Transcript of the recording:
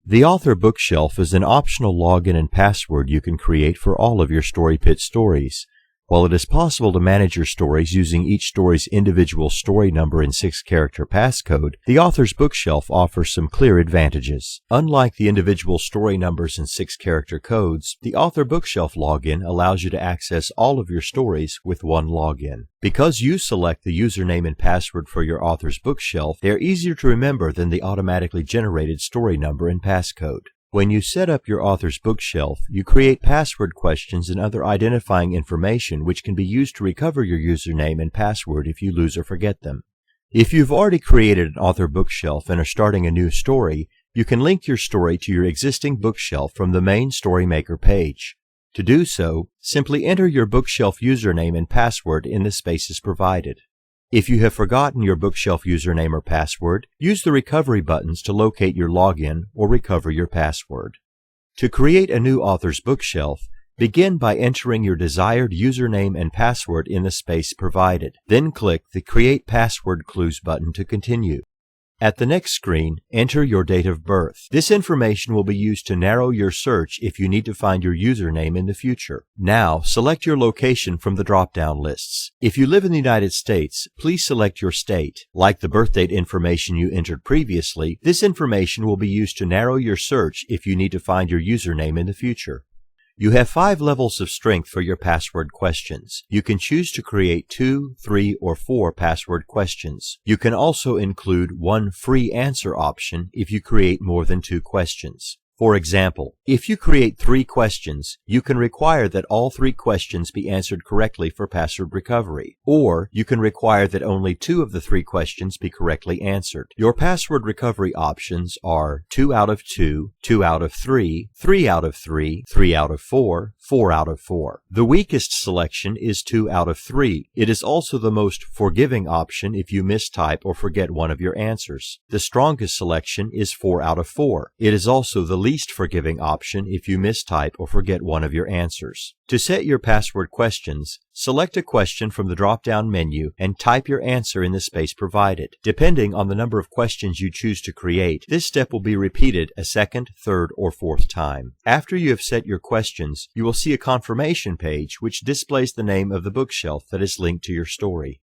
The author bookshelf is an optional login and password you can create for all of your Story Pit stories. While it is possible to manage your stories using each story's individual story number and 6-character passcode, the author's bookshelf offers some clear advantages. Unlike the individual story numbers and 6-character codes, the author bookshelf login allows you to access all of your stories with one login. Because you select the username and password for your author's bookshelf, they are easier to remember than the automatically generated story number and passcode. When you set up your author's bookshelf, you create password questions and other identifying information which can be used to recover your username and password if you lose or forget them. If you've already created an author bookshelf and are starting a new story, you can link your story to your existing bookshelf from the main StoryMaker page. To do so, simply enter your bookshelf username and password in the spaces provided. If you have forgotten your bookshelf username or password, use the recovery buttons to locate your login or recover your password. To create a new author's bookshelf, begin by entering your desired username and password in the space provided. Then click the Create Password Clues button to continue. At the next screen, enter your date of birth. This information will be used to narrow your search if you need to find your username in the future. Now, select your location from the drop-down lists. If you live in the United States, please select your state. Like the birth date information you entered previously, this information will be used to narrow your search if you need to find your username in the future. You have 5 levels of strength for your password questions. You can choose to create 2, 3, or 4 password questions. You can also include one free answer option if you create more than 2 questions. For example, if you create 3 questions, you can require that all 3 questions be answered correctly for password recovery, or you can require that only 2 of the 3 questions be correctly answered. Your password recovery options are 2 out of 2, 2 out of 3, 3 out of 3, 3 out of 4, 4 out of 4. The weakest selection is 2 out of 3. It is also the most forgiving option if you mistype or forget one of your answers. The strongest selection is 4 out of 4. It is also the least forgiving option if you mistype or forget one of your answers. To set your password questions, select a question from the drop-down menu and type your answer in the space provided. Depending on the number of questions you choose to create, this step will be repeated a 2nd, 3rd, or 4th time. After you have set your questions, you will see a confirmation page which displays the name of the bookshelf that is linked to your story.